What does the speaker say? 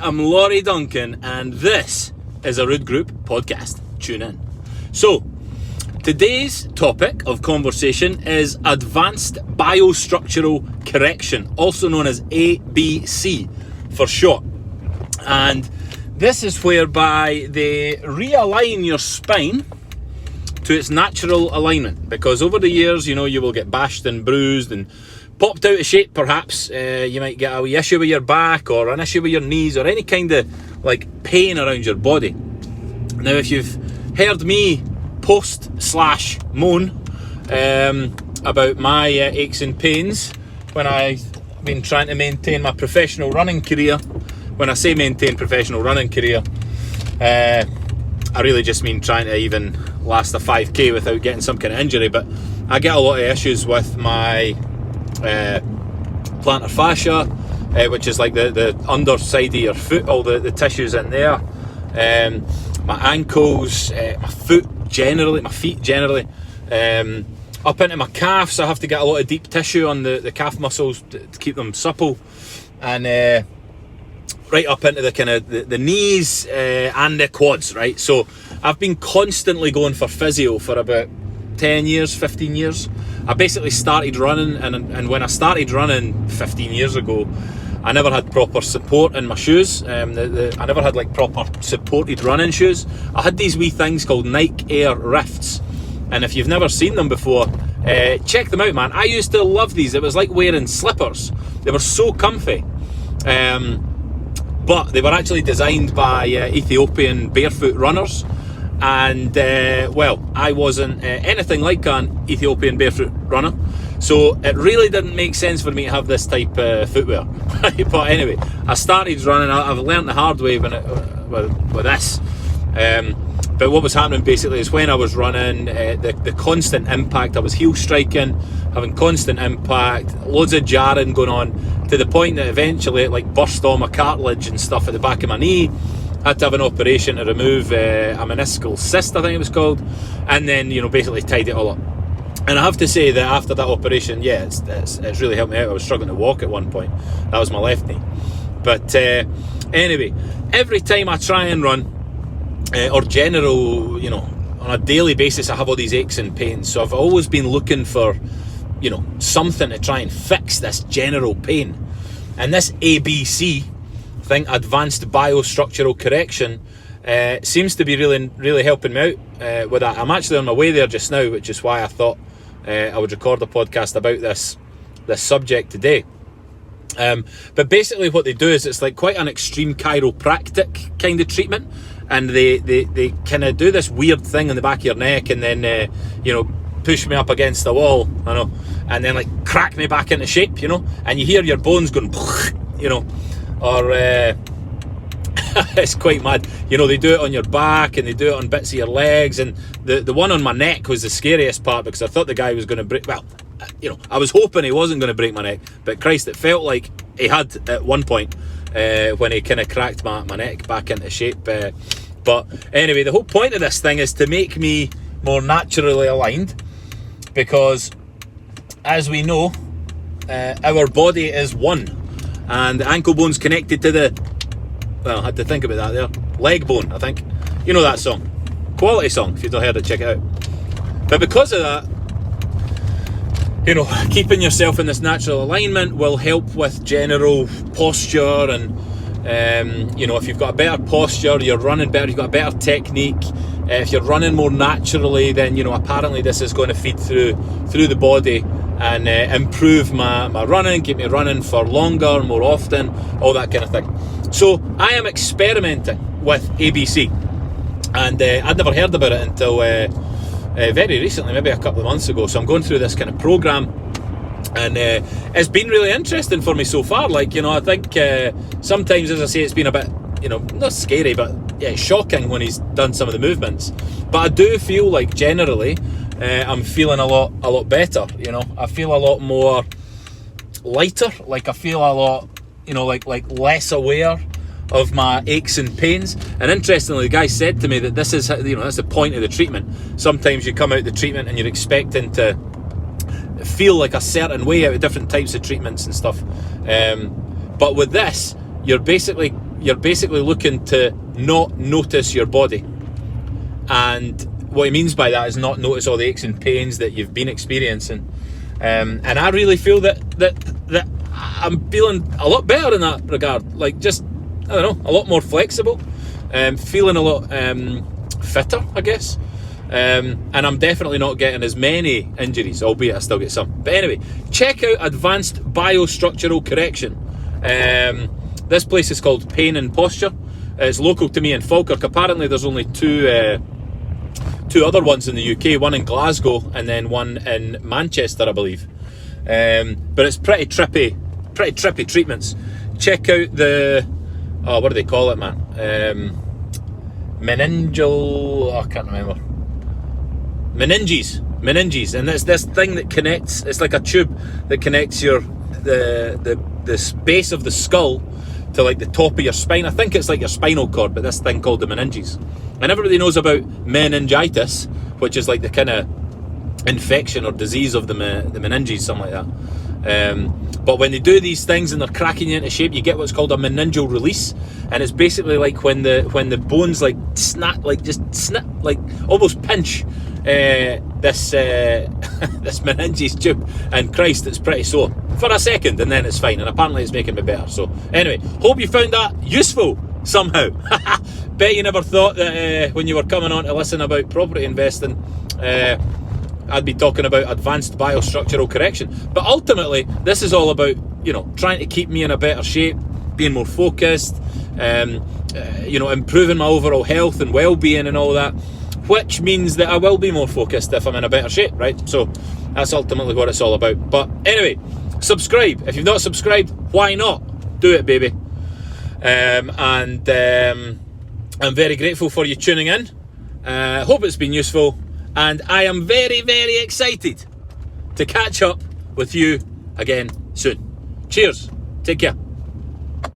I'm Laurie Duncan, and this is a Rude Group podcast. Tune in. So, today's topic of conversation is Advanced Biostructural Correction, also known as ABC for short. And this is whereby they realign your spine to its natural alignment, because over the years, you will get bashed and bruised and popped out of shape. Perhaps you might get a wee issue with your back or an issue with your knees or any kind of pain around your body. Now, if you've heard me post/moan about my aches and pains when I've been trying to maintain my professional running career, when I say maintain professional running career, I really just mean trying to even last a 5k without getting some kind of injury. But I get a lot of issues with my plantar fascia, which is like the underside of your foot, all the tissues in there, my ankles, my feet generally, up into my calves. I have to get a lot of deep tissue on the calf muscles to keep them supple, and right up into the kind of the knees and the quads, right? So I've been constantly going for physio for about 10 years, 15 years. I basically started running, and when I started running 15 years ago, I never had proper support in my shoes. I never had proper supported running shoes. I had these wee things called Nike Air Rifts, and if you've never seen them before, check them out, man. I used to love these. It was like wearing slippers. They were so comfy. But they were actually designed by Ethiopian barefoot runners, and I wasn't anything like an Ethiopian barefoot runner, so it really didn't make sense for me to have this type of footwear. But anyway, I started running. I've learned the hard way with this. But what was happening basically is when I was running, the constant impact, I was heel striking, having constant impact, loads of jarring going on, to the point that eventually it burst all my cartilage and stuff at the back of my knee. I had to have an operation to remove a meniscal cyst, I think it was called, and then basically tied it all up. And I have to say that after that operation, it's really helped me out. I was struggling to walk at one point. That was my left knee. But anyway, every time I try and run, or general, on a daily basis, I have all these aches and pains. So I've always been looking for, something to try and fix this general pain. And this ABC thing, Advanced Biostructural Correction, seems to be really helping me out with that. I'm actually on my way there just now, which is why I thought I would record a podcast about this subject today. But basically what they do is it's quite an extreme chiropractic kind of treatment, and they kind of do this weird thing in the back of your neck, and then push me up against the wall, and then crack me back into shape, and you hear your bones going, or it's quite mad. They do it on your back, and they do it on bits of your legs, and the one on my neck was the scariest part, because I thought the guy was going to break, I was hoping he wasn't going to break my neck, but Christ, it felt like he had at one point when he kind of cracked my neck back into shape. But anyway, the whole point of this thing is to make me more naturally aligned, because as we know, our body is one, and the ankle bone's connected to I had to think about that there, leg bone, I think. You know that song, quality song. If you've not heard it, check it out. But because of that, keeping yourself in this natural alignment will help with general posture, and if you've got a better posture, you're running better, you've got a better technique. If you're running more naturally, then apparently this is going to feed through the body and improve my running, keep me running for longer, more often, all that kind of thing. So I am experimenting with ABC, and I'd never heard about it until very recently, maybe a couple of months ago. So I'm going through this kind of program, and it's been really interesting for me so far. I think sometimes, as I say, it's been a bit, not scary, but shocking when he's done some of the movements. But I do feel like generally I'm feeling a lot better. I feel a lot more lighter. I feel a lot, less aware of my aches and pains. And interestingly, the guy said to me that this is, that's the point of the treatment. Sometimes you come out the treatment and you're expecting to feel like a certain way out of different types of treatments and stuff. But with this, you're basically you're basically looking to not notice your body. And what he means by that is not notice all the aches and pains that you've been experiencing. And I really feel that I'm feeling a lot better in that regard. Like, just, I don't know, a lot more flexible, feeling a lot fitter, I guess. And I'm definitely not getting as many injuries, albeit I still get some. But anyway, check out Advanced Biostructural Correction. This place is called Pain and Posture. It's local to me in Falkirk. Apparently there's only two other ones in the UK, one in Glasgow and then one in Manchester, I believe. But it's pretty trippy treatments. Check out the, what do they call it, man? Meningeal, I can't remember. Meninges, and it's this thing that connects. It's like a tube that connects the base of the skull to like the top of your spine. I think it's like your spinal cord, but this thing called the meninges. And everybody knows about meningitis, which is like the kind of infection or disease of the meninges, something like that. But when they do these things and they're cracking you into shape, you get what's called a meningeal release, and it's basically like when the bones like snap, like just snap, like almost pinch this this meninges tube, and Christ, it's pretty sore for a second, and then it's fine, and apparently it's making me better. So anyway, hope you found that useful somehow. Bet you never thought that when you were coming on to listen about property investing, I'd be talking about advanced biostructural correction. But ultimately, this is all about, you know, trying to keep me in a better shape, being more focused, you know, improving my overall health and well-being and all that, which means that I will be more focused if I'm in a better shape, right? So that's ultimately what it's all about. But anyway, subscribe. If you've not subscribed, why not? Do it, baby. And I'm very grateful for you tuning in. Hope it's been useful. And I am very, very excited to catch up with you again soon. Cheers. Take care.